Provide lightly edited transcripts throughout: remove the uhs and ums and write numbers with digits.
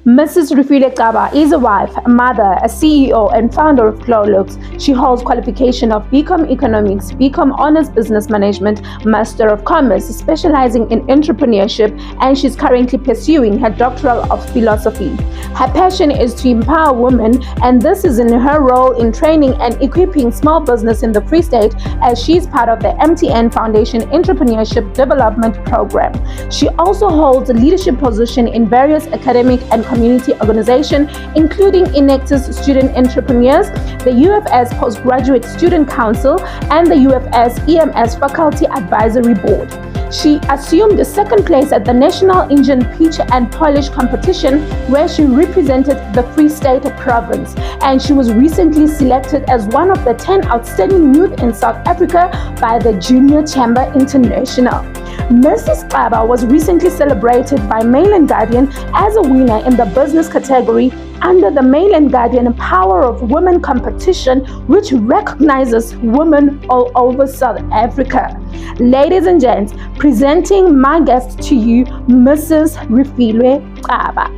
Mrs. Refilwe Xaba is a wife, a mother, a CEO, and founder of Glowlooks. She holds qualification of BCom Economics, BCom Honors Business Management, Master of Commerce, specializing in entrepreneurship, and she's currently pursuing her doctoral of philosophy. Her passion is to empower women, and this is in her role in training and equipping small business in the Free State, as she's part of the MTN Foundation Entrepreneurship Development Program. She also holds a leadership position in various academic and community organizations, including Inactus Student Entrepreneurs, the UFS Postgraduate Student Council, and the UFS EMS Faculty Advisory Board. She assumed the second place at the National Indian Peach and Polish Competition, where she represented the Free State Province, and she was recently selected as one of the 10 outstanding youth in South Africa by the Junior Chamber International. Mrs. Xaba was recently celebrated by Mail and Guardian as a winner in the business category under the Mail and Guardian Power of Women competition, which recognizes women all over South Africa. Ladies and gents, presenting my guest to you, Mrs. Refilwe Xaba.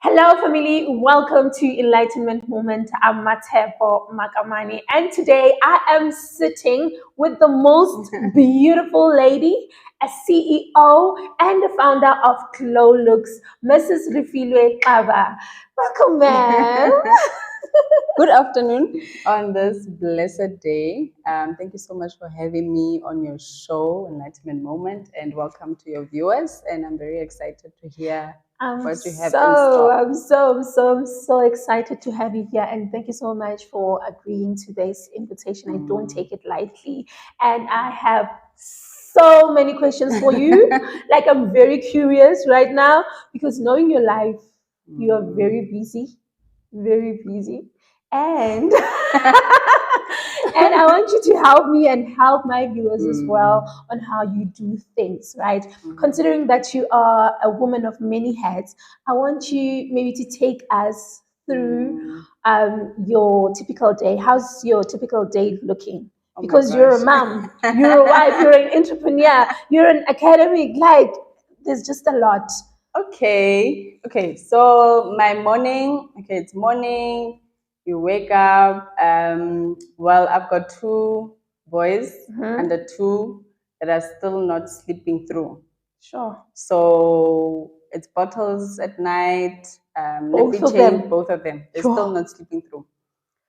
Hello, family. Welcome to Enlightenment Moment. I'm Matepo Makamani, and today I am sitting with the most beautiful lady, a CEO and the founder of Glowlooks, Mrs. Refilwe Xaba. Welcome, ma'am. Good afternoon on this blessed day. Thank you so much for having me on your show, Enlightenment Moment, and welcome to your viewers. And I'm very excited to hear what you have in store. I'm so excited to have you here, and thank you so much for agreeing to this invitation. I don't take it lightly, and I have so many questions for you. Like, I'm very curious right now because knowing your life, you are very busy, and and I want you to help me and help my viewers as well on how you do things, right? Considering that you are a woman of many hats, I want you maybe to take us through your typical day. How's your typical day looking? Because you're a mom, you're a wife, you're an entrepreneur, you're an academic. Like, there's just a lot. Okay. So my morning. Okay, it's morning. You wake up. Well, I've got two boys under two that are still not sleeping through. Sure. So it's bottles at night. Both of them. Both of them. They're still not sleeping through.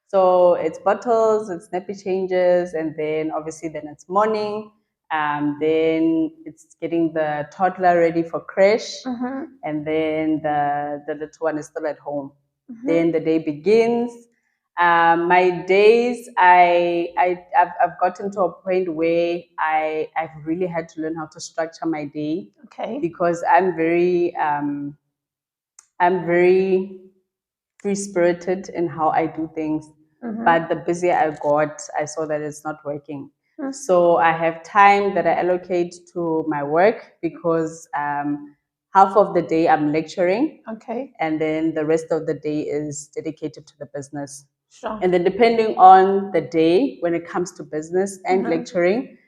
So it's bottles, it's nappy changes, and then obviously then it's morning. Then it's getting the toddler ready for crash, and then the little one is still at home. Then the day begins. My days, I've gotten to a point where I've really had to learn how to structure my day. Okay. Because I'm very free-spirited in how I do things. But the busier I got, I saw that it's not working. So I have time that I allocate to my work because half of the day I'm lecturing. Okay. And then the rest of the day is dedicated to the business. Sure. And then depending on the day, when it comes to business and lecturing,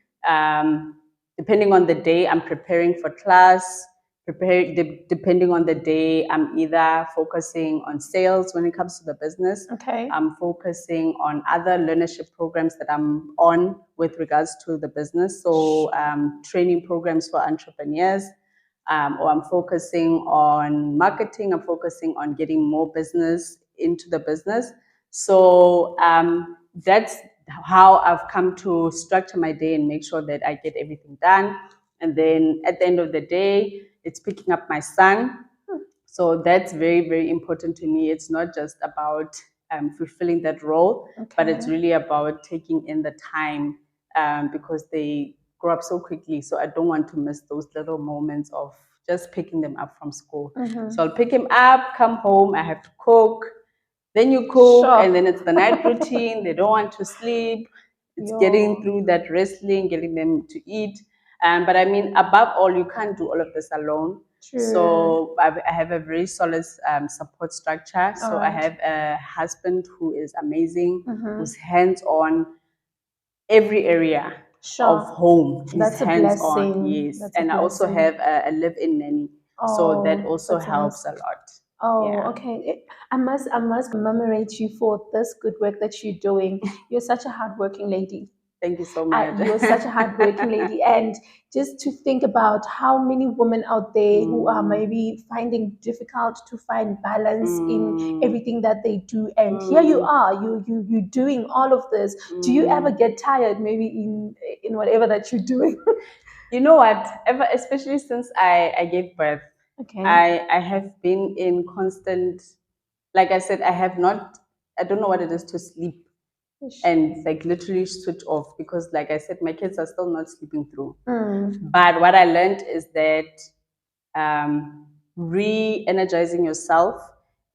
depending on the day, I'm preparing for class. Depending on the day, I'm either focusing on sales when it comes to the business. Okay. I'm focusing on other learnership programs that I'm on with regards to the business. So training programs for entrepreneurs, or I'm focusing on marketing. I'm focusing on getting more business into the business. So that's how I've come to structure my day and make sure that I get everything done. And then at the end of the day, it's picking up my son. So that's very, very important to me. It's not just about fulfilling that role, but it's really about taking in the time because they grow up so quickly. So I don't want to miss those little moments of just picking them up from school. So I'll pick him up, come home, I have to cook. Then you cook, and then it's the night routine. They don't want to sleep. It's getting through that wrestling, getting them to eat. But I mean, above all, you can't do all of this alone. True. So I have a very solid support structure. So I have a husband who is amazing, who's hands-on every area of home. He's That's a hands-on, blessing. yes. That's a And I also blessing. have a live-in nanny. So that Oh, also that's helps nice. a lot. Oh, Yeah. okay. I must commemorate you for this good work that you're doing. You're such a hardworking lady. Thank you so much. You're such a hardworking lady, and just to think about how many women out there who are maybe finding difficult to find balance in everything that they do, and here you are, you doing all of this. Do you ever get tired, maybe in whatever that you're doing? You know what? Ever, especially since I gave birth, Okay. I have been in constant, like I said, I have not, I don't know what it is to sleep and like literally switch off because, like I said, my kids are still not sleeping through. But what I learned is that re-energizing yourself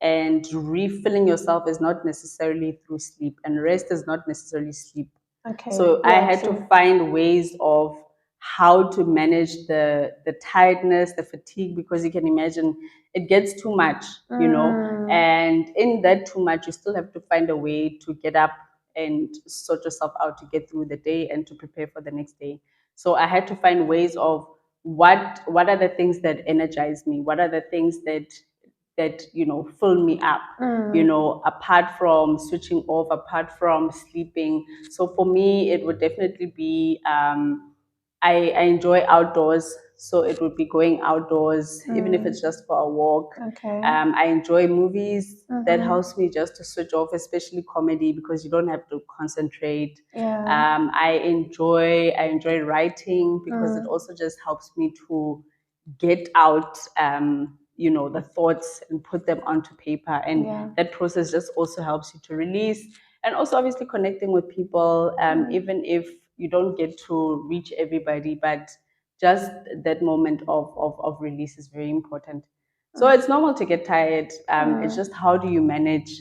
and refilling yourself is not necessarily through sleep, and rest is not necessarily sleep. Okay. So I Yeah, had true. to find ways of how to manage the tiredness, the fatigue, because you can imagine it gets too much, you know, and in that too much, you still have to find a way to get up and sort yourself out to get through the day and to prepare for the next day. So I had to find ways of what are the things that energize me, what are the things that you know fill me up, you know, apart from switching off, apart from sleeping. So for me it would definitely be I enjoy outdoors, so it would be going outdoors, even if it's just for a walk. Okay. I enjoy movies. That helps me just to switch off, especially comedy, because you don't have to concentrate. Yeah. I enjoy writing because it also just helps me to get out you know the thoughts and put them onto paper, and Yeah. that process just also helps you to release, and also obviously connecting with people, even if you don't get to reach everybody, but just that moment of release is very important. So it's normal to get tired. It's just how do you manage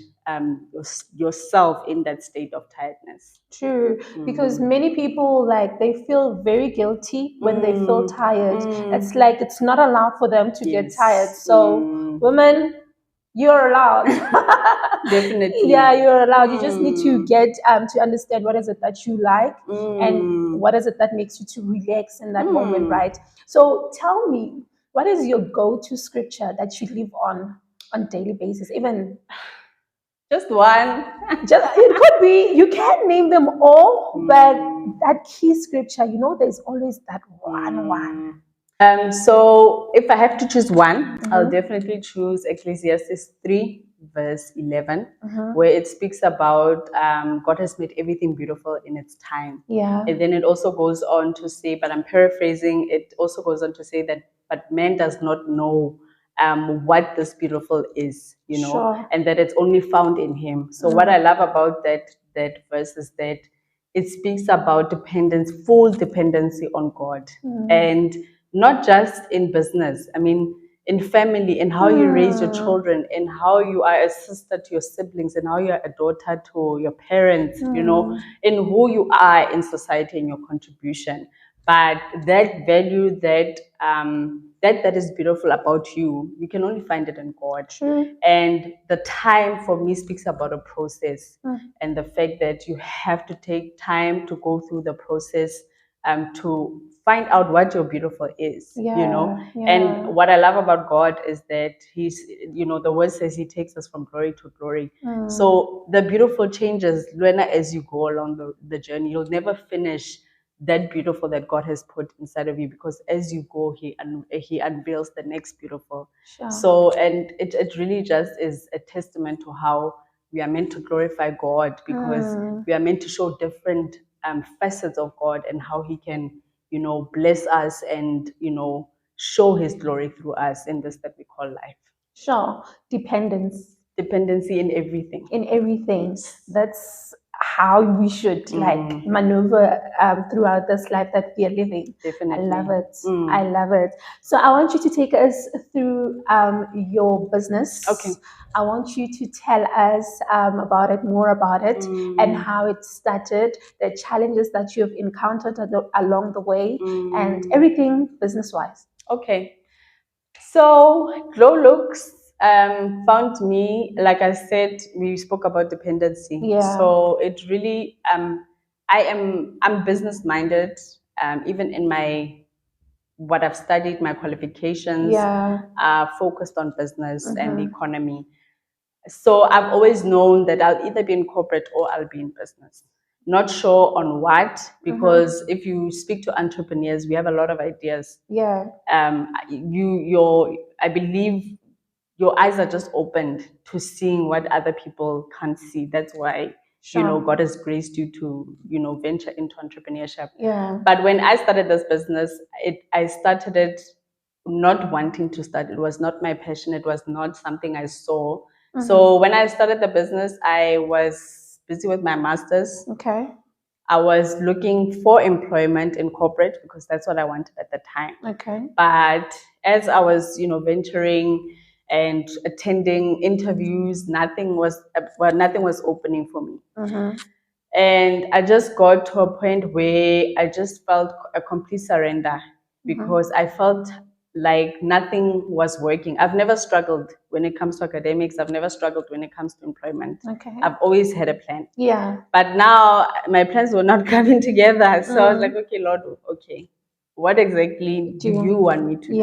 yourself in that state of tiredness. True, because many people like they feel very guilty when they feel tired. It's like it's not allowed for them to get tired. Yes. So, women, you're allowed. Definitely. Yeah, you're allowed. You just need to get to understand what is it that you like and what is it that makes you to relax in that moment, right? So, tell me, what is your go-to scripture that you live on daily basis, even Just one. just it could be you can't name them all, but that key scripture, there's always that one. So if I have to choose one, I'll definitely choose Ecclesiastes 3, verse 11, where it speaks about God has made everything beautiful in its time. Yeah. And then it also goes on to say, but I'm paraphrasing, it also goes on to say that, but man does not know what this beautiful is, you know, Sure. and that it's only found in Him. So what I love about that verse is that it speaks about dependence, full dependency on God, and not just in business. I mean, in family, in how you raise your children, in how you are a sister to your siblings, and how you are a daughter to your parents, you know, in who you are in society and your contribution. But that value, that is beautiful about you, you can only find it in God. True. And the time for me speaks about a process, and the fact that you have to take time to go through the process to find out what your beautiful is, you know. Yeah. And what I love about God is that He's, you know, the word says He takes us from glory to glory. So the beautiful changes, Luena, as you go along the journey. You'll never finish that beautiful that God has put inside of you, because as you go, He unveils the next beautiful. Sure. So, and it really just is a testament to how we are meant to glorify God, because we are meant to show different facets of God and how He can, you know, bless us and, you know, show His glory through us in this that we call life. Sure. Dependence Dependency in everything. in everything. Yes. That's how we should like maneuver throughout this life that we are living. Definitely. I love it. I love it. So I want you to take us through your business. Okay. I want you to tell us about it, more about it, and how it started, the challenges that you have encountered along the way, and everything business-wise. Okay. So Glow Looks found me, like I said, we spoke about dependency. Yeah. So it really I'm business minded, even in my what I've studied, my qualifications are focused on business and the economy. So I've always known that I'll either be in corporate or I'll be in business. Not sure on what, because if you speak to entrepreneurs, we have a lot of ideas. I believe your eyes are just opened to seeing what other people can't see. That's why God has graced you to venture into entrepreneurship. But when I started this business, I started it not wanting to start. It was not my passion. It was not something I saw. So when I started the business, I was busy with my master's. I was looking for employment in corporate because that's what I wanted at the time. But as I was, venturing and attending interviews, nothing was opening for me. And I just got to a point where I just felt a complete surrender because I felt like nothing was working. I've never struggled when it comes to academics. I've never struggled when it comes to employment. I've always had a plan. But now my plans were not coming together. So I was like, okay, Lord, okay, what exactly do you want me to do?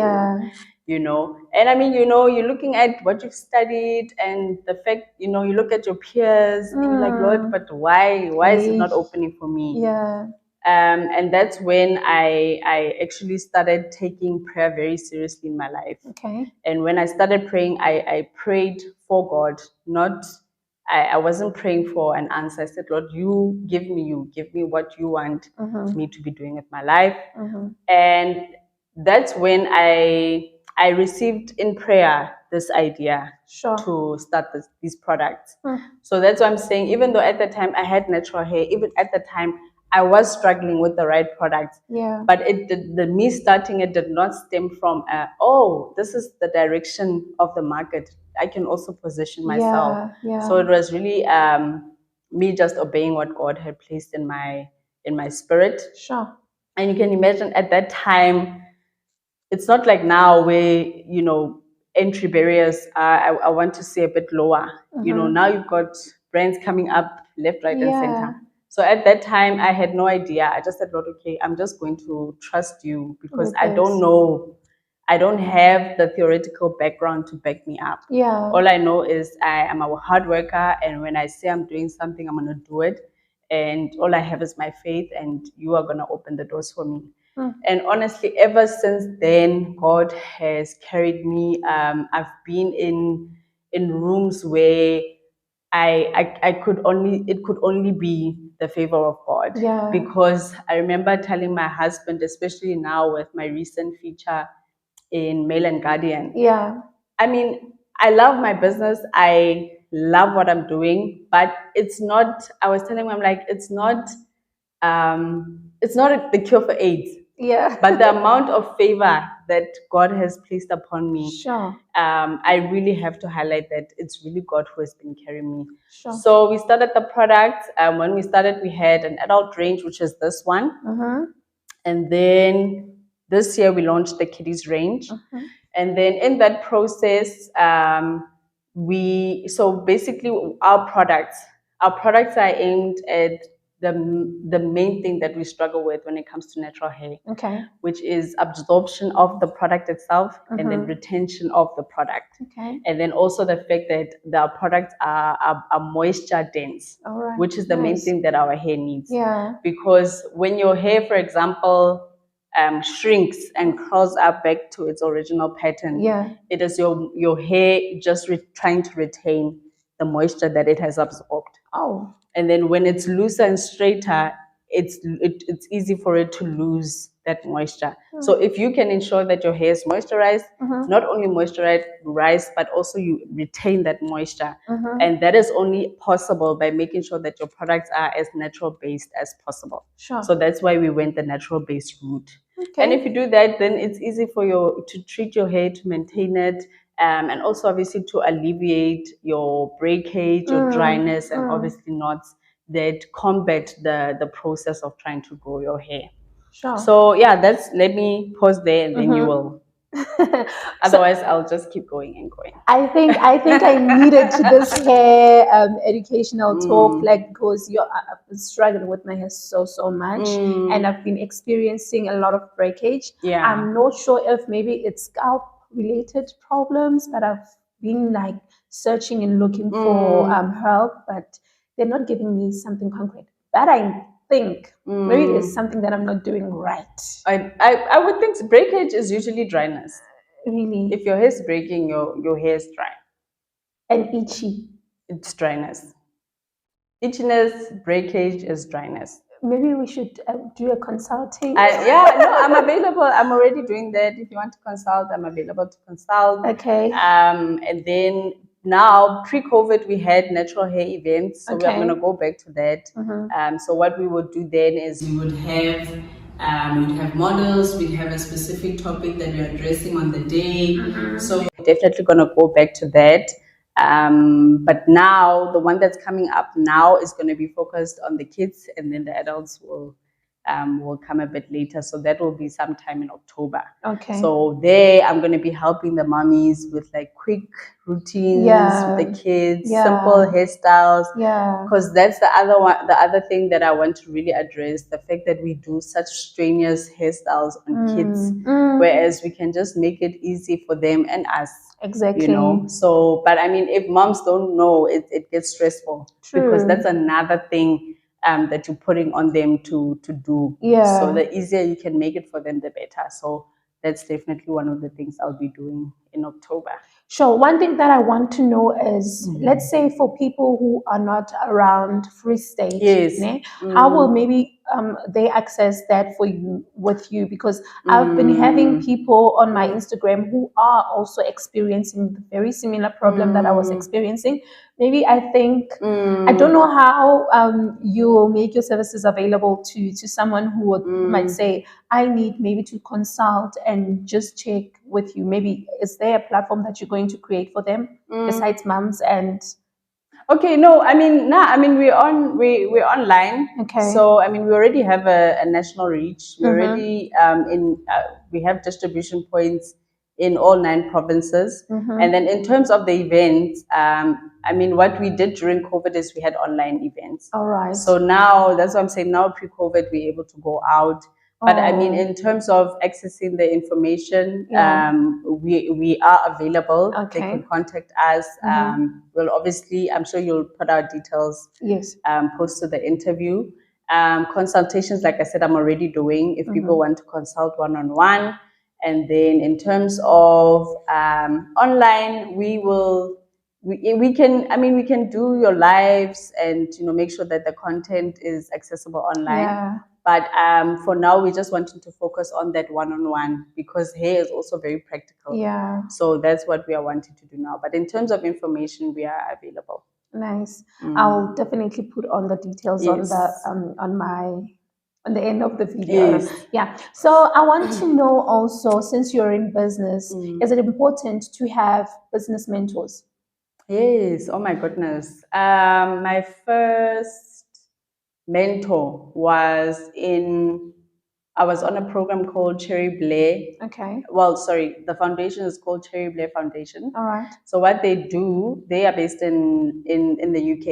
And I mean, you're looking at what you've studied and the fact, you look at your peers and you're like, Lord, but why is it not opening for me? And that's when I actually started taking prayer very seriously in my life. And when I started praying, I prayed for God, I wasn't praying for an answer. I said, Lord, you give me what you want me to be doing with my life. And that's when I received in prayer this idea to start these products. So that's what I'm saying. Even though at the time I had natural hair, even at the time I was struggling with the right products. But me starting it did not stem from, this is the direction of the market. I can also position myself. So it was really me just obeying what God had placed in my spirit. And you can imagine at that time, it's not like now where, entry barriers are, I want to say, a bit lower. Now you've got brands coming up left, right, and center. So at that time, I had no idea. I just said, Lord, okay, I'm just going to trust you because I don't know. I don't have the theoretical background to back me up. All I know is I am a hard worker, and when I say I'm doing something, I'm going to do it. And all I have is my faith, and you are going to open the doors for me. And honestly, ever since then, God has carried me. I've been in rooms where it could only be the favor of God. Because I remember telling my husband, especially now with my recent feature in Mail and Guardian. I mean, I love my business. I love what I'm doing, but it's not. I was telling him, I'm like, it's not the cure for AIDS. But the amount of favor that God has placed upon me, I really have to highlight that it's really God who has been carrying me. So we started the product. When we started, we had an adult range, which is this one. And then this year we launched the kiddies range. And then in that process, so basically our products are aimed at the main thing that we struggle with when it comes to natural hair, which is absorption of the product itself and then retention of the product. And then also the fact that the products are moisture dense, which is the main thing that our hair needs. Because when your hair, for example, shrinks and curls up back to its original pattern, it is your hair just trying to retain the moisture that it has absorbed. And then when it's looser and straighter, it's easy for it to lose that moisture. So if you can ensure that your hair is moisturized, not only moisturized, but also you retain that moisture. And that is only possible by making sure that your products are as natural based as possible. So that's why we went the natural based route. And if you do that, then it's easy for you to treat your hair, to maintain it, and also obviously to alleviate your breakage or dryness and obviously knots that combat the process of trying to grow your hair. So yeah, let me pause there and then you will Otherwise, I'll just keep going and going. I think I needed this hair educational talk, like, because I've been struggling with my hair so much, and I've been experiencing a lot of breakage. Yeah. I'm not sure if maybe it's scalp related problems, but I've been like searching and looking for help, but they're not giving me something concrete. But I think maybe it's something that I'm not doing right. I would think breakage is usually dryness. Really? If your hair is breaking, your hair is dry. And itchy. It's dryness. Itchiness, breakage is dryness. Maybe we should do a consulting. Yeah, no, I'm available. I'm already doing that. If you want to consult, I'm available to consult. Okay. And then now, pre-COVID, we had natural hair events, so Okay. we're going to go back to that. So what we would do then is we would have models. We'd have a specific topic that we're addressing on the day. So we're definitely going to go back to that. But now the one that's coming up now is going to be focused on the kids, and then the adults will come a bit later. So that will be sometime in October. Okay. So there I'm going to be helping the mommies with like quick routines with the kids, simple hairstyles. Yeah. Because that's the other thing that I want to really address, the fact that we do such strenuous hairstyles on kids, whereas we can just make it easy for them and us. Exactly. You know, so, but I mean, if moms don't know, it gets stressful. True. Because that's another thing that you're putting on them to do. Yeah. So the easier you can make it for them, the better. So that's definitely one of the things I'll be doing in October. Sure. One thing that I want to know is, let's say for people who are not around Free State, yes, how will maybe they access that with you? Because I've been having people on my Instagram who are also experiencing the very similar problem that I was experiencing. Maybe I think I don't know how you will make your services available to someone who might say, I need maybe to consult and just check with you. Maybe is there a platform that you're going to create for them besides moms and? Okay, no, I mean, we're online. Okay. So I mean, we already have a national reach. We already we have distribution points in all 9 provinces. And then in terms of the events, I mean, what we did during COVID is we had online events. All right. So now that's what I'm saying. Now pre-COVID, we're able to go out. But I mean, in terms of accessing the information, we are available. Okay. They can contact us. Well, obviously, I'm sure you'll put our details. Yes. Post to the interview. Consultations, like I said, I'm already doing. If people want to consult one-on-one, and then in terms of online, we can do your lives and make sure that the content is accessible online. Yeah. But for now, we just wanted to focus on that one-on-one because hair is also very practical. Yeah. So that's what we are wanting to do now. But in terms of information, we are available. Nice. I'll definitely put on the details on the end of the video. Yes. Yeah. So I want to know also, since you're in business, is it important to have business mentors? Yes. Oh my goodness. My first mentor I was on a program called Cherry Blair. Okay. Well, sorry, the foundation is called Cherry Blair Foundation. All right. So what they do, they are based in the UK.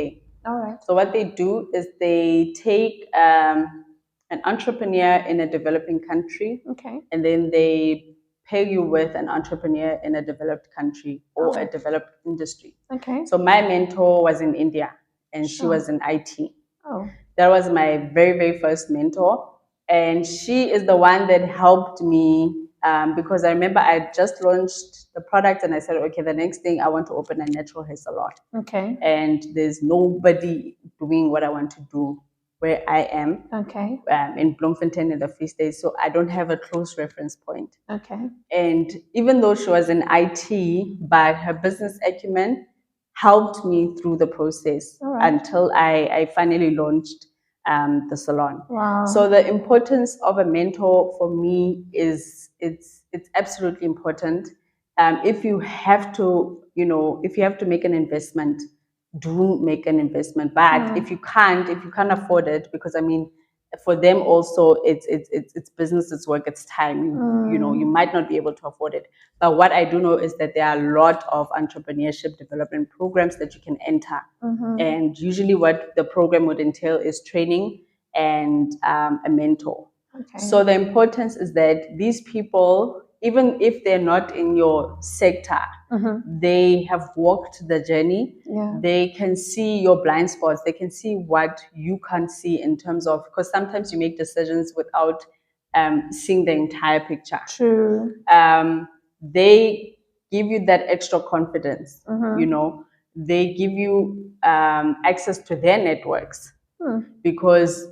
All right. So what they do is they take an entrepreneur in a developing country, okay, and then they pair you with an entrepreneur in a developed country or a developed industry. Okay. So my mentor was in India, and she was in IT. Oh. That was my very, very first mentor. And she is the one that helped me because I remember I just launched the product and I said, okay, the next thing I want to open a natural hair salon. Okay. And there's nobody doing what I want to do where I am. Okay. In Bloemfontein in the Free State. So I don't have a close reference point. Okay. And even though she was in IT, but her business acumen helped me through the process until I finally launched the salon. Wow. So the importance of a mentor for me is it's absolutely important. If you have to, if you have to make an investment, do make an investment. But if you can't afford it, because I mean, for them also, it's business, it's work, it's time. You know, you might not be able to afford it. But what I do know is that there are a lot of entrepreneurship development programs that you can enter. And usually what the program would entail is training and a mentor. So the importance is that these people, even if they're not in your sector, they have walked the journey. They can see your blind spots. They can see what you can't see in terms of, because sometimes you make decisions without seeing the entire picture. True. They give you that extra confidence. You know, they give you access to their networks because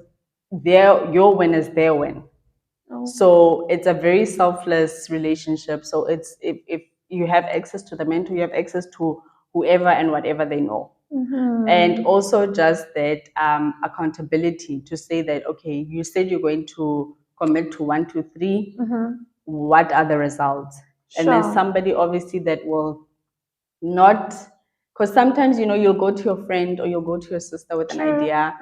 your win is their win. So it's a very selfless relationship. So it's if you have access to the mentor, you have access to whoever and whatever they know. And also just that accountability to say that, okay, you said you're going to commit to 1, 2, 3. What are the results? And then somebody obviously that will not, because sometimes, you know, you'll go to your friend or you'll go to your sister with an idea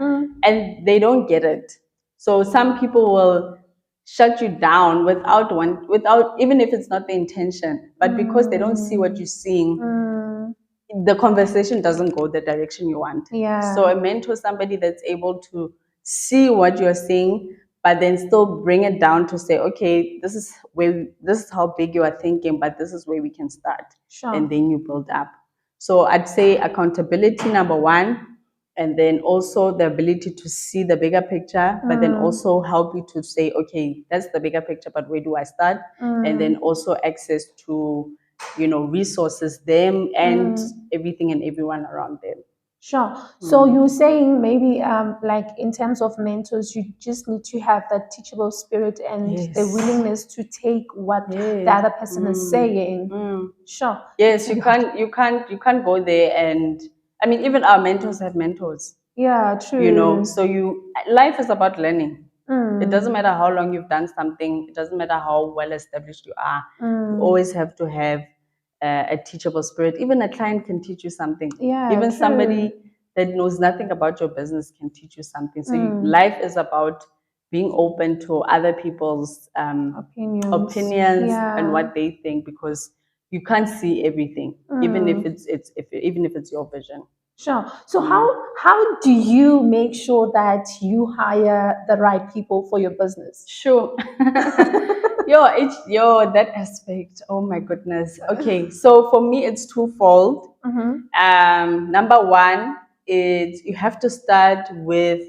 and they don't get it. So some people will shut you down without even if it's not the intention, but because they don't see what you're seeing, the conversation doesn't go the direction you want. So a mentor, somebody that's able to see what you're seeing, but then still bring it down to say, okay, this is how big you are thinking, but this is where we can start. And then you build up. So I'd say accountability, number one, and then also the ability to see the bigger picture, but then also help you to say, okay, that's the bigger picture, but where do I start? And then also access to, you know, resources, them and everything and everyone around them. So you're saying maybe like in terms of mentors, you just need to have that teachable spirit and the willingness to take what the other person is saying. Yes, you can't go there. And I mean, even our mentors have mentors. True. You know, so life is about learning. It doesn't matter how long you've done something. It doesn't matter how well established you are. You always have to have a teachable spirit. Even a client can teach you something. Even somebody that knows nothing about your business can teach you something. So life is about being open to other people's opinions and what they think, because you can't see everything, even if it's your vision. So how do you make sure that you hire the right people for your business? That aspect. Oh my goodness. Okay, so for me, it's twofold. Number one is you have to start with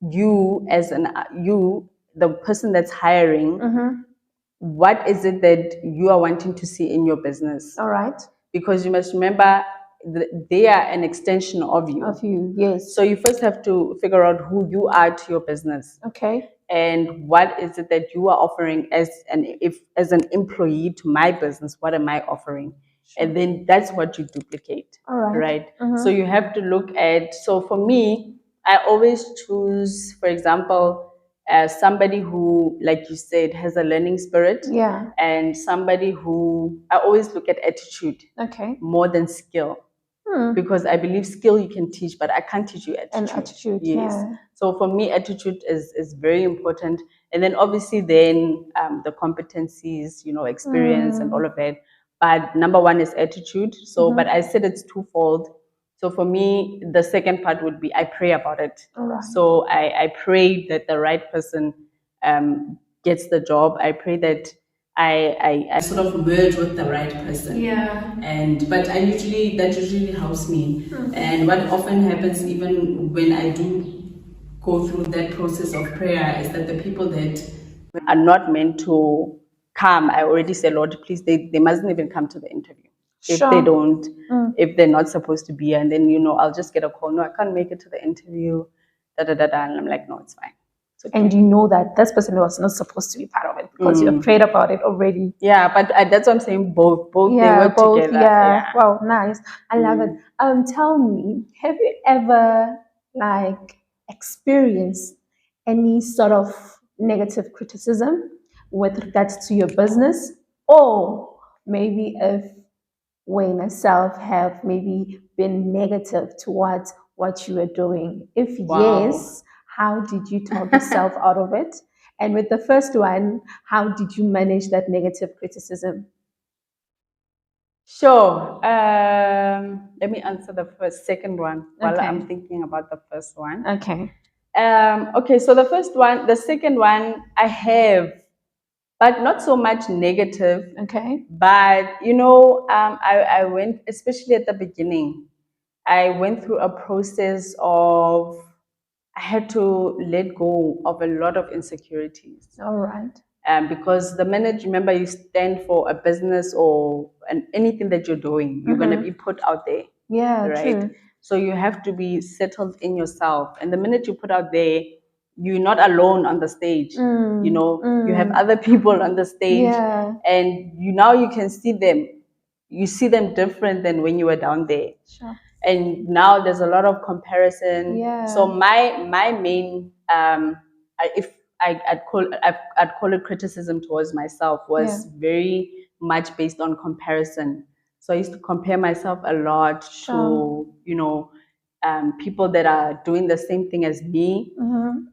you as the person that's hiring. What is it that you are wanting to see in your business? All right. Because you must remember they are an extension of you. Yes. So you first have to figure out who you are to your business. Okay. And what is it that you are offering as an employee to my business? What am I offering? And then that's what you duplicate. All right. So you have to look at. So for me, I always choose, for example, somebody who, like you said, has a learning spirit. And somebody who, I always look at attitude more than skill. Because I believe skill you can teach, but I can't teach you attitude. So for me, attitude is very important. And then obviously then the competencies, you know, experience and all of that. But number one is attitude. So, but I said it's twofold. So for me, the second part would be I pray about it. So I pray that the right person gets the job. I pray that I sort of merge with the right person. But that usually helps me. And what often happens, even when I do go through that process of prayer, is that the people that are not meant to come, I already say, Lord, please, they mustn't even come to the interview. If they don't, if they're not supposed to be, and then, you know, I'll just get a call. No, I can't make it to the interview. And I'm like, no, it's fine. Okay. And you know that this person was not supposed to be part of it because you have prayed about it already. But that's what I'm saying. Both they work together. Wow, nice. I love it. Tell me, have you ever experienced any sort of negative criticism with regards to your business, or maybe if Wayne herself have maybe been negative towards what you are doing? If yes, how did you talk yourself out of it? And with the first one, how did you manage that negative criticism? Sure. Let me answer the second one while Okay. I'm thinking about the first one. Okay. Okay, so the second one I have, but not so much negative. Okay. But I went, especially at the beginning, I went through a process of I had to let go of a lot of insecurities. All right. Because the minute, remember, you stand for a business or anything that you're doing, you're going to be put out there. Yeah, Right. true. So you have to be settled in yourself. And the minute you put out there, you're not alone on the stage. You have other people on the stage. Yeah. And now you can see them. You see them different than when you were down there. Sure. And now there's a lot of comparison. Yeah. So my main I'd call it criticism towards myself was very much based on comparison. So I used to compare myself a lot to people that are doing the same thing as me.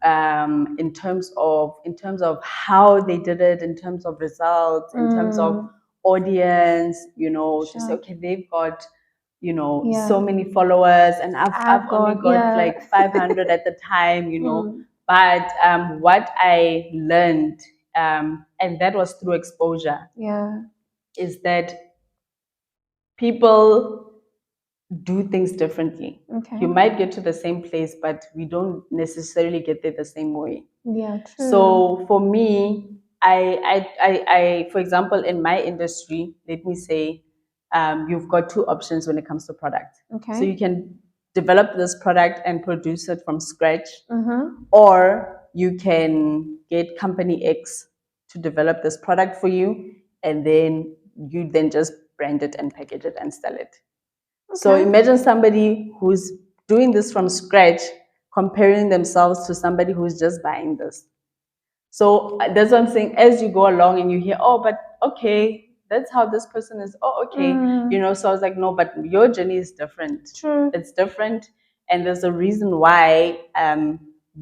In terms of how they did it, in terms of results, in terms of audience, to say, okay, they've got so many followers and I've only got like 500 at the time, but what I learned, and that was through exposure, is that people do things differently. Okay. You might get to the same place, but we don't necessarily get there the same way. Yeah, true. So for me, I for example, in my industry, let me say, you've got two options when it comes to product. Okay. So you can develop this product and produce it from scratch, or you can get company X to develop this product for you, and then you then just brand it and package it and sell it. So imagine somebody who's doing this from scratch, comparing themselves to somebody who's just buying this. So that's what I'm saying. As you go along and you hear, oh, but okay, that's how this person is. Oh, okay. So I was like, no, but your journey is different. True. It's different. And there's a reason why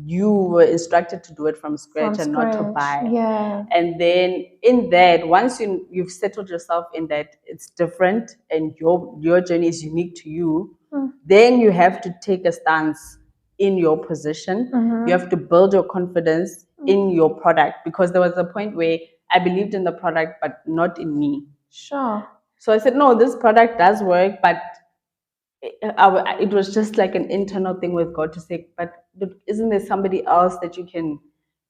you were instructed to do it from scratch and not to buy. Yeah. And then in that, once you've settled yourself in that it's different and your journey is unique to you, then you have to take a stance in your position. You have to build your confidence in your product, because there was a point where I believed in the product, but not in me. Sure. So I said, no, this product does work, but it was just like an internal thing with God to say, but isn't there somebody else that you can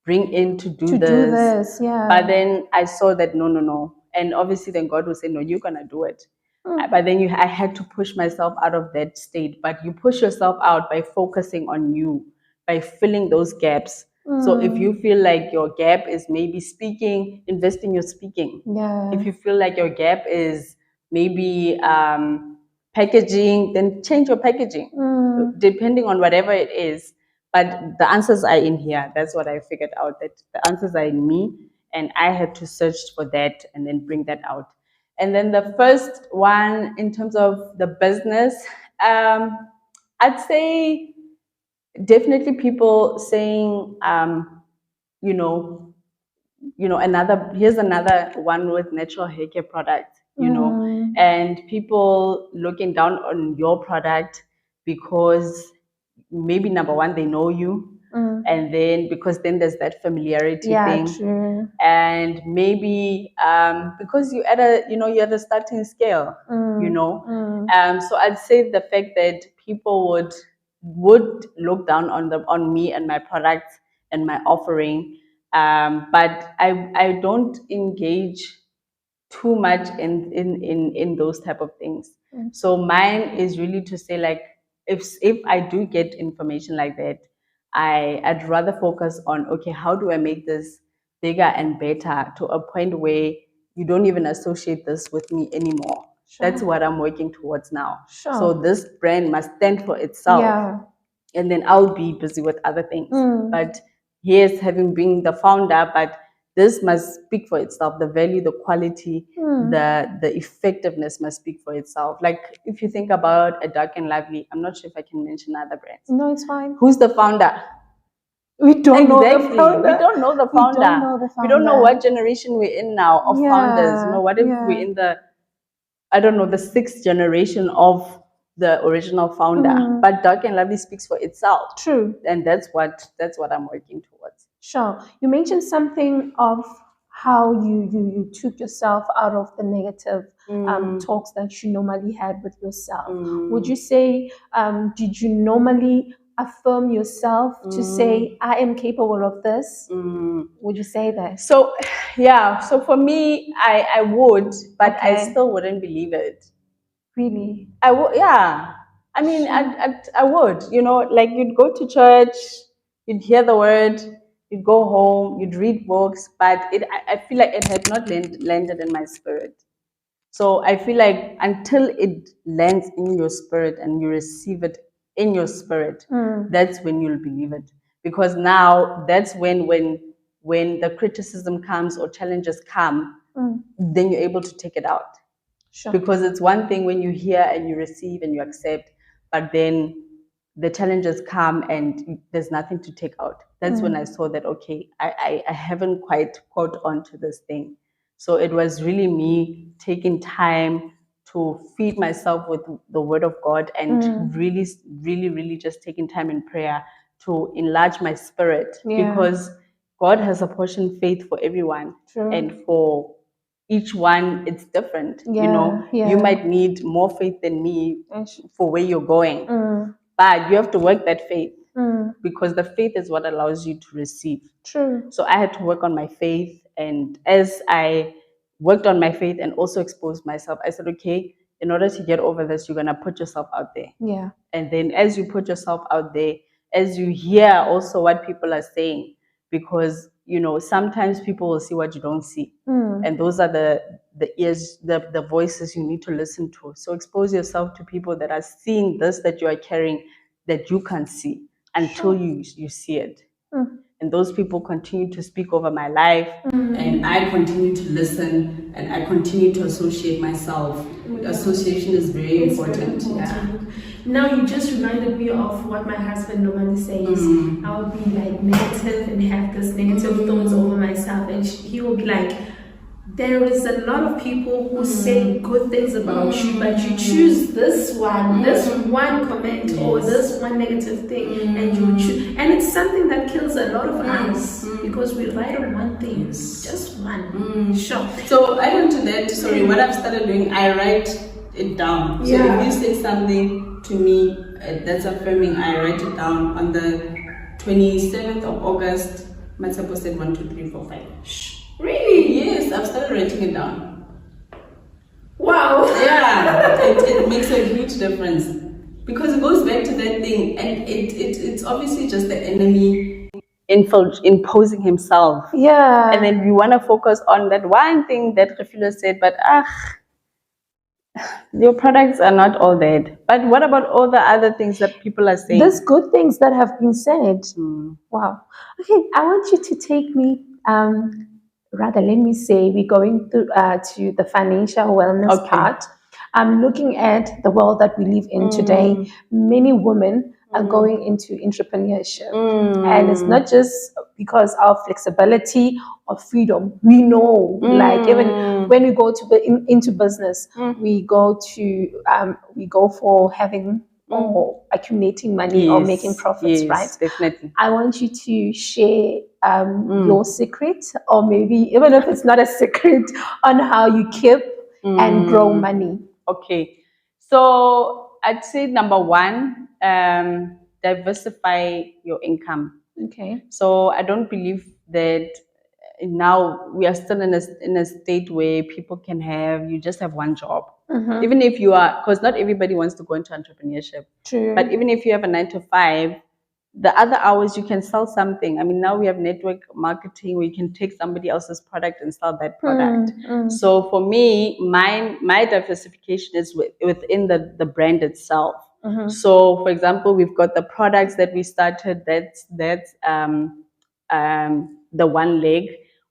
bring in to do this? Yeah. But then I saw that no. And obviously then God would say, no, you're going to do it. But then I had to push myself out of that state. But you push yourself out by focusing on you, by filling those gaps. So if you feel like your gap is maybe speaking, invest in your speaking. Yeah. If you feel like your gap is maybe packaging, then change your packaging, depending on whatever it is. But the answers are in here. That's what I figured out, that the answers are in me, and I had to search for that and then bring that out. And then the first one, in terms of the business, I'd say definitely people saying, here's another one with natural hair care product, and people looking down on your product because maybe number one, they know you. And then because then there's that familiarity thing. True. And maybe because you're at a starting scale, so I'd say the fact that people would look down on me and my products and my offering, but I don't engage too much in those type of things. So mine is really to say, like, if I do get information like that, I'd rather focus on, okay, how do I make this bigger and better to a point where you don't even associate this with me anymore. That's what I'm working towards now. So this brand must stand for itself, and then I'll be busy with other things. But yes, having been the founder, but this must speak for itself. The value, the quality, the effectiveness must speak for itself. Like if you think about a Dark and Lovely, I'm not sure if I can mention other brands. No, it's fine. Who's the founder? We don't know the Exactly. founder. We don't know the We founder. don't know the We don't know founder. what generation we're in now of founders. You know, what if we're in the, I don't know, the 6th generation of the original founder? But Dark and Lovely speaks for itself. True. And that's what I'm working towards. Sure. You mentioned something of how you took yourself out of the negative talks that you normally had with yourself. Would you say, did you normally affirm yourself to say, I am capable of this? Would you say that? So, yeah. So for me, I would, but I Okay. still wouldn't believe it. Really? I would, yeah. I mean, I would, you know, like you'd go to church, you'd hear the word, you'd go home, you'd read books, but I feel like it had not landed in my spirit. So I feel like until it lands in your spirit and you receive it in your spirit, that's when you'll believe it. Because now that's when the criticism comes or challenges come, then you're able to take it out. Sure. Because it's one thing when you hear and you receive and you accept, but then the challenges come and there's nothing to take out. That's when I saw that, okay, I haven't quite caught on to this thing. So it was really me taking time to feed myself with the word of God and really, really, really just taking time in prayer to enlarge my spirit. Yeah. Because God has apportioned faith for everyone. True. And for each one, it's different. Yeah, You know, yeah. you might need more faith than me for where you're going. But you have to work that faith because the faith is what allows you to receive. True. So I had to work on my faith. And as I worked on my faith and also exposed myself, I said, okay, in order to get over this, you're going to put yourself out there. Yeah. And then as you put yourself out there, as you hear also what people are saying, because, you know, sometimes people will see what you don't see. And those are the ears, the voices you need to listen to. So expose yourself to people that are seeing this that you are carrying that you can't see until you see it. And those people continue to speak over my life. And I continue to listen and I continue to associate myself. Association is very important. Yeah. Now you just reminded me of what my husband normally says. I would be like negative and have this negative thoughts over myself, and he will be like, there is a lot of people who say good things about you, but you choose this one comment or this one negative thing, and you choose, and it's something that kills a lot of us because we write on one thing, just one. Sure. So add on to that, sorry, what I've started doing, I write it down. So if you say something to me that's affirming, I write it down. On the 27th of August, Matsapo said 1, 2, 3, 4, 5. Really? Yes, I've started writing it down. Wow. Yeah, it makes a huge difference because it goes back to that thing, and it's obviously just the enemy imposing himself. Yeah. And then we want to focus on that one thing that Refilwe said, but your products are not all that. But what about all the other things that people are saying? There's good things that have been said. Wow. Okay, I want you to take me, rather, let me say, we're going through to the financial wellness part. I'm looking at the world that we live in today. Many women are going into entrepreneurship. And it's not just because of flexibility or freedom. We know, like even when we go to into business, we go for having or accumulating money or making profits, right? Definitely. I want you to share your secret, or maybe even if it's not a secret, on how you keep and grow money. Okay. So I'd say number one, diversify your income. Okay. So I don't believe that now we are still in a state where people can have, you just have one job. Even if you are, because not everybody wants to go into entrepreneurship. True. But even if you have a 9 to 5, the other hours you can sell something. I mean, now we have network marketing where you can take somebody else's product and sell that product. So for me, my diversification is within the brand itself. So for example, we've got the products that we started. That's the one leg.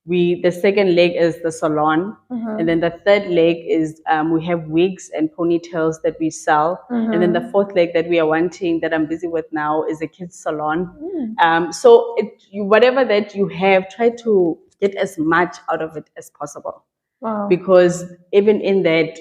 the second leg is the salon, and then the third leg is we have wigs and ponytails that we sell, and then the fourth leg that we are wanting, that I'm busy with now, is a kids salon. So whatever that you have, try to get as much out of it as possible. Wow. Because even in that,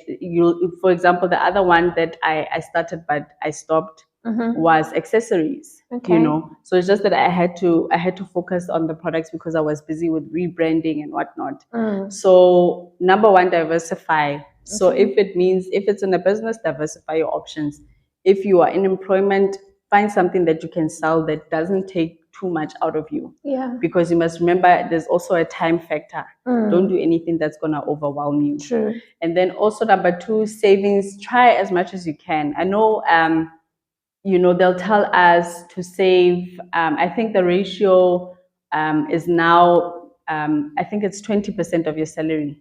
for example, the other one that I started but I stopped was accessories. Okay. So it's just that I had to focus on the products because I was busy with rebranding and whatnot. So number one, diversify. So if it's in a business, diversify your options. If you are in employment, find something that you can sell that doesn't take too much out of you. Yeah. Because you must remember there's also a time factor. Don't do anything that's going to overwhelm you. True. And then also number two, savings. Try as much as you can. I know they'll tell us to save. I think the ratio is now, I think it's 20% of your salary,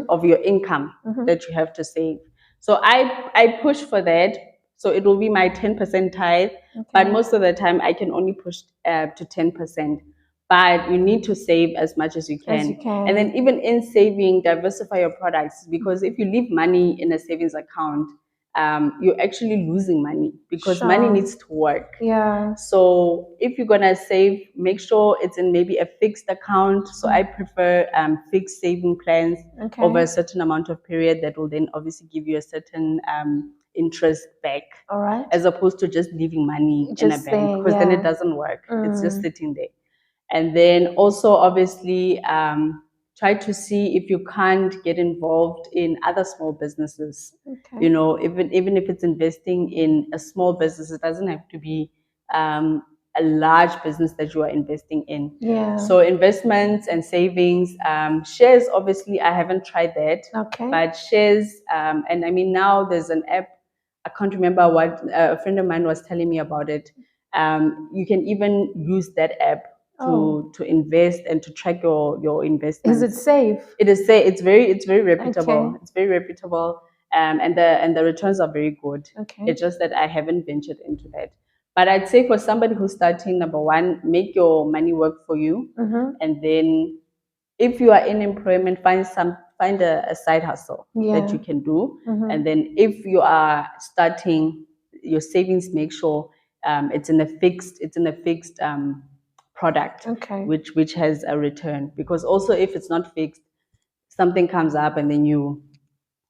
of your income that you have to save. So I push for that. So it will be my 10% tithe, but most of the time I can only push to 10%. But you need to save as much as you can. And then even in saving, diversify your products, because if you leave money in a savings account, you're actually losing money, because money needs to work. Yeah. So if you're gonna save, make sure it's in maybe a fixed account. So I prefer fixed saving plans over a certain amount of period that will then obviously give you a certain interest back. All right. As opposed to just leaving money in a bank, because then it doesn't work. It's just sitting there. And then also obviously try to see if you can't get involved in other small businesses. Even if it's investing in a small business, it doesn't have to be a large business that you are investing in. Yeah. So investments and savings, shares, obviously I haven't tried that. Okay. But shares, and I mean, now there's an app, I can't remember what, a friend of mine was telling me about it. You can even use that app to invest and to track your investments. Is it safe? It is safe. It's very reputable. Okay. It's very reputable, and the returns are very good. Okay. It's just that I haven't ventured into that. But I'd say for somebody who's starting, number one, make your money work for you, and then if you are in employment, find a side hustle that you can do, and then if you are starting your savings, make sure it's in a fixed product, which has a return. Because also if it's not fixed, something comes up and then you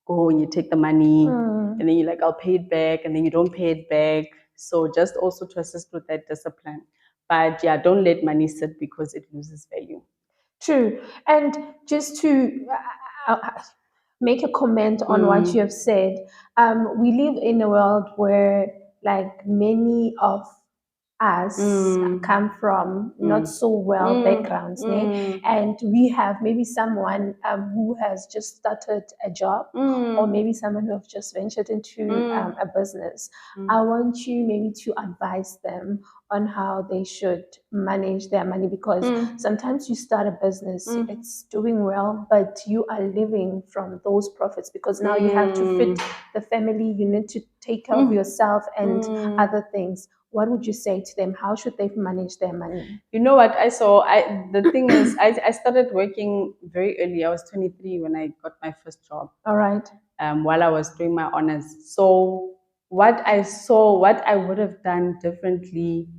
go and you take the money and then you're like, I'll pay it back, and then you don't pay it back. So just also to assist with that discipline. But yeah, don't let money sit because it loses value. True. And just to make a comment on what you have said, we live in a world where, like, many of us come from not so well backgrounds, and we have maybe someone who has just started a job, or maybe someone who have just ventured into a business. I want you maybe to advise them on how they should manage their money, because sometimes you start a business, it's doing well, but you are living from those profits, because now you have to fit the family, you need to take care of yourself and other things. What would you say to them? How should they manage their money? You know what I saw? The thing is, I started working very early. I was 23 when I got my first job. All right. While I was doing my honors. So what I saw, what I would have done differently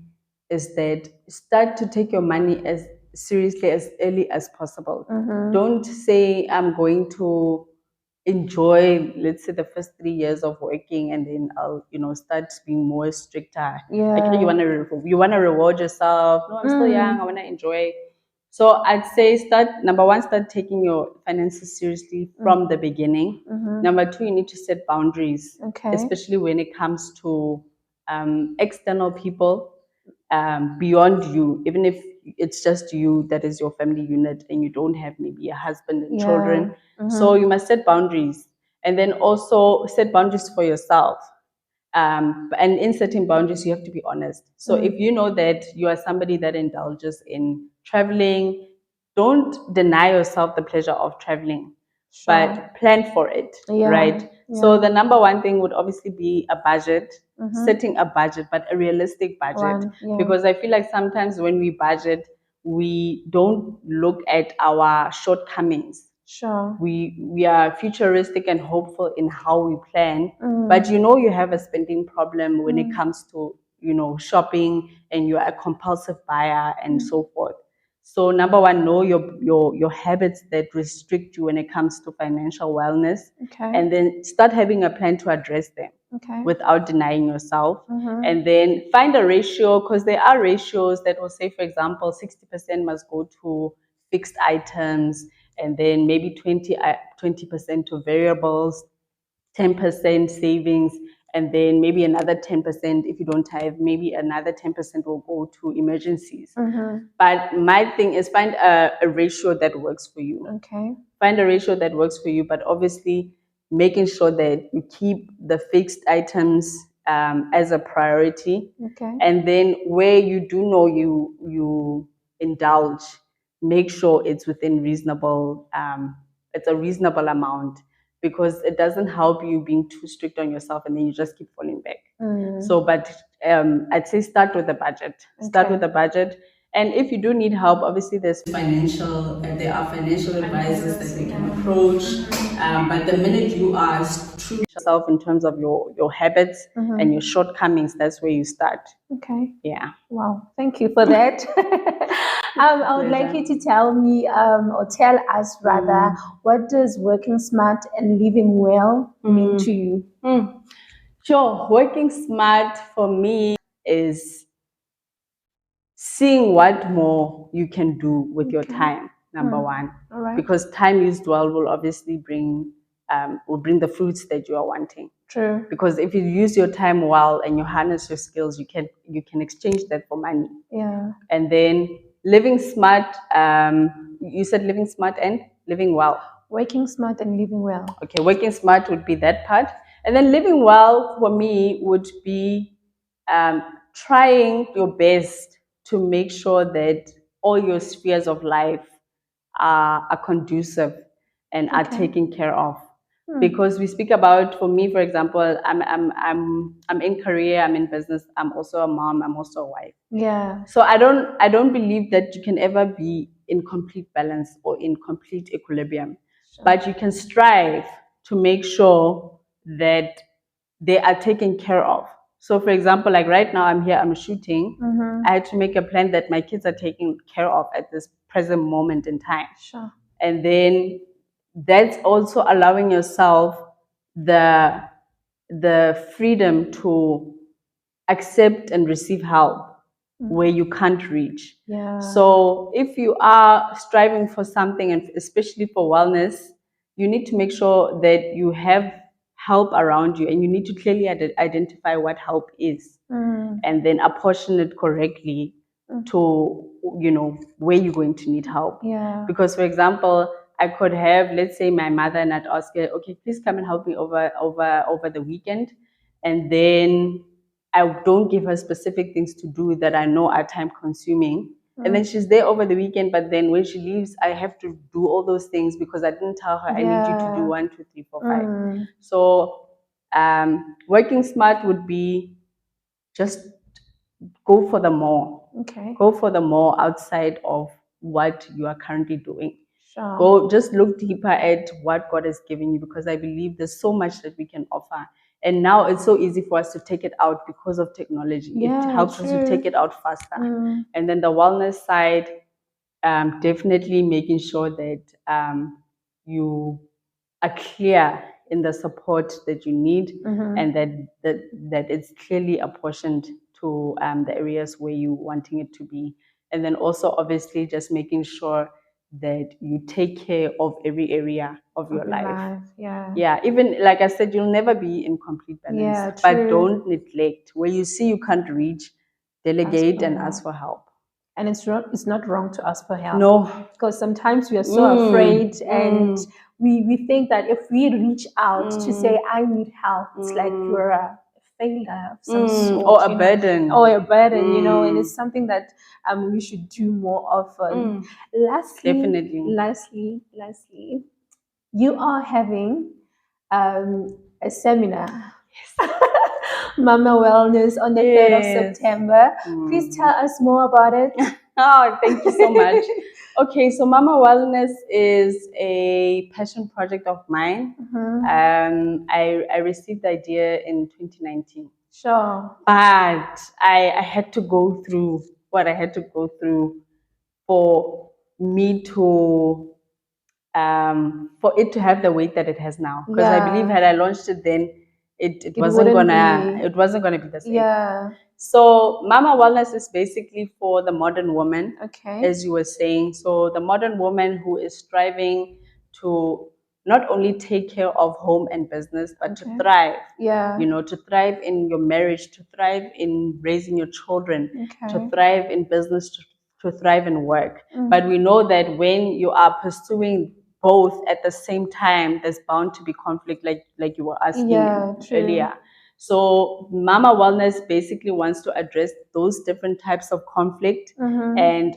is that start to take your money as seriously as early as possible. Don't say I'm going to enjoy, let's say, the first 3 years of working, and then I'll start being more stricter. Like, you want to reward yourself. No, I'm still young, I want to enjoy. So I'd say number one, start taking your finances seriously from the beginning. Number two, you need to set boundaries, especially when it comes to external people, beyond you. Even if it's just you, that is your family unit, and you don't have maybe a husband and children. So you must set boundaries, and then also set boundaries for yourself. And in setting boundaries, you have to be honest. So if you know that you are somebody that indulges in traveling, don't deny yourself the pleasure of traveling, but plan for it, right? So the number one thing would obviously be a budget, setting a budget, but a realistic budget. Because I feel like sometimes when we budget, we don't look at our shortcomings. Sure. We are futuristic and hopeful in how we plan, but you have a spending problem when it comes to shopping, and you are a compulsive buyer and so forth. So number one, know your habits that restrict you when it comes to financial wellness, Okay. and then start having a plan to address them. Okay. Without denying yourself. And then find a ratio, because there are ratios that will say, for example, 60% must go to fixed items, and then maybe 20% to variables, 10% savings, and then maybe another 10%, if you don't have, maybe another 10% will go to emergencies. But my thing is, find a ratio that works for you. Okay. Find a ratio that works for you, but obviously making sure that you keep the fixed items as a priority. Okay. And then where you do know you indulge, make sure it's within reasonable, it's a reasonable amount, because it doesn't help you being too strict on yourself and then you just keep falling back. So, but I'd say start with a budget. Start with a budget. And if you do need help, obviously there are financial advisors that we can approach. But the minute you are true to yourself in terms of your habits and your shortcomings, that's where you start. Okay. Yeah. Wow. Thank you for that. I would like you to tell me, or tell us rather, what does working smart and living well mean to you? Sure. Working smart for me is seeing what more you can do with your time, number one. All right. Because time used well will obviously bring the fruits that you are wanting. True. Because if you use your time well and you harness your skills, you can exchange that for money. Yeah. And then living smart, you said living smart and living well. Working smart and living well. Okay, working smart would be that part. And then living well for me would be trying your best to make sure that all your spheres of life are conducive and are taken care of. Because we speak about, for me, for example, I'm in career, I'm in business, I'm also a mom, I'm also a wife. Yeah. So I don't believe that you can ever be in complete balance or in complete equilibrium. Sure. But you can strive to make sure that they are taken care of. So for example, like right now I'm here, I'm shooting. I had to make a plan that my kids are taken care of at this present moment in time. Sure. And then that's also allowing yourself the freedom to accept and receive help where you can't reach. Yeah. So if you are striving for something, and especially for wellness, you need to make sure that you have help around you, and you need to clearly identify what help is, and then apportion it correctly to where you're going to need help. Yeah. Because for example, I could have, let's say, my mother, and I'd ask her, okay, please come and help me over the weekend, and then I don't give her specific things to do that I know are time consuming. And then she's there over the weekend, but then when she leaves, I have to do all those things because I didn't tell her I need you to do 1, 2, 3, 4, 5. So working smart would be just go for the more. Okay. Go for the more outside of what you are currently doing. Sure. Go, just look deeper at what God has given you, because I believe there's so much that we can offer. And now it's so easy for us to take it out because of technology. Yeah, it helps us to take it out faster. And then the wellness side, definitely making sure that you are clear in the support that you need, and that it's clearly apportioned to the areas where you're wanting it to be. And then also obviously just making sure that you take care of every area of your life. Yeah, even like I said, you'll never be in complete balance. Yeah, but true. don't neglect where you see you can't reach, delegate and ask for help. And it's not wrong to ask for help. No. Because sometimes we are so afraid, and we think that if we reach out to say, I need help, it's like you're a failure of some sort. Or a burden. Or a burden, and it's something that we should do more often. Lastly, you are having a seminar. Yes. Mama Wellness on the 3rd of September. Please tell us more about it. Oh, thank you so much. Okay, so Mama Wellness is a passion project of mine. I received the idea in 2019. Sure. But I had to go through what I had to go through for me to for it to have the weight that it has now. Because I believe had I launched it then, it wasn't gonna be the same. Yeah. So Mama Wellness is basically for the modern woman, Okay. as you were saying. So the modern woman who is striving to not only take care of home and business, but to thrive. Yeah. You know, to thrive in your marriage, to thrive in raising your children, to Okay. thrive in business, to thrive in work. But we know that when you are pursuing both at the same time, there's bound to be conflict, like you were asking earlier. So Mama Wellness basically wants to address those different types of conflict. And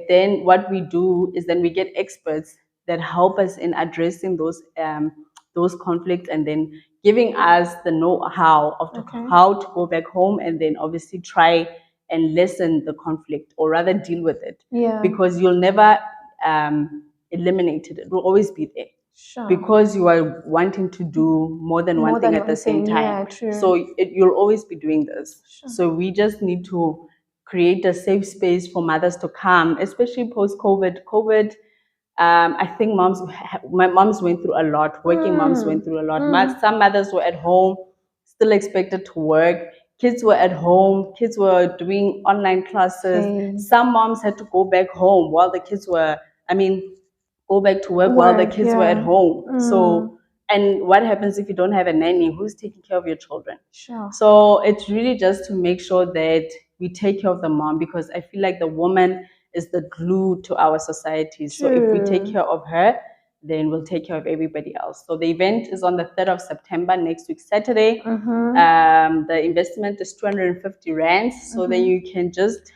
then what we do is then we get experts that help us in addressing those conflicts, and then giving us the know-how of how to go back home, and then obviously try and lessen the conflict, or rather deal with it. Yeah. Because you'll never eliminate it. It will always be there. Sure. Because you are wanting to do more than one thing at the same time. Yeah, true. So you'll always be doing this. So we just need to create a safe space for mothers to come, especially post-COVID. I think my moms went through a lot. Working moms went through a lot. Some mothers were at home, still expected to work. Kids were at home. Kids were doing online classes. Some moms had to go back home while the kids were, go back to work while the kids were at home. So, and what happens if you don't have a nanny? Who's taking care of your children? Sure. So it's really just to make sure that we take care of the mom, because I feel like the woman is the glue to our society. So if we take care of her, then we'll take care of everybody else. So the event is on the 3rd of September, next week, Saturday. The investment is 250 rands. So then you can just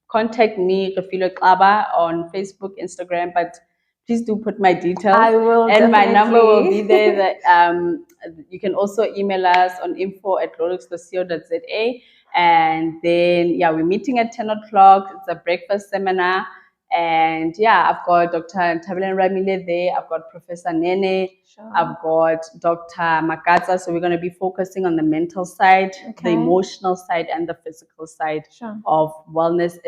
contact me, Refilwe Xaba, on Facebook, Instagram, but please do put my details. I will, and definitely. My number will be there. That you can also email us on info@lolux.co.za. And then, yeah, we're meeting at 10 o'clock. It's a breakfast seminar. And yeah, I've got Dr. Tabelen Ramile there. I've got Professor Nene. I've got Dr. Makatsa. So we're going to be focusing on the mental side, the emotional side, and the physical side of wellness,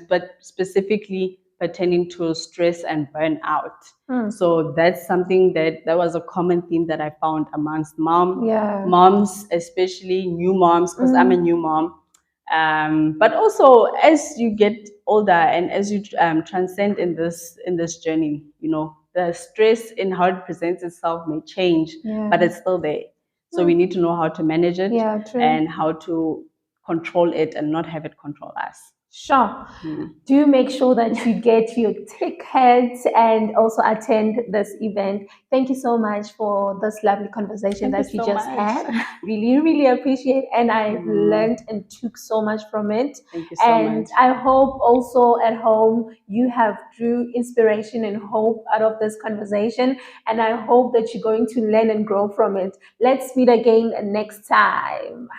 but specifically pertaining to stress and burnout. So that's something that was a common theme that I found amongst moms, especially new moms, because I'm a new mom. But also as you get older and as you transcend in this journey, the stress in how it presents itself may change, but it's still there. So we need to know how to manage it, and how to control it and not have it control us. Sure. Do make sure that you get your tickets and also attend this event. Thank you so much for this lovely conversation that you just had. Really, really appreciate it. And I learned and took so much from it. Thank you so much. I hope also at home you have drew inspiration and hope out of this conversation. And I hope that you're going to learn and grow from it. Let's meet again next time.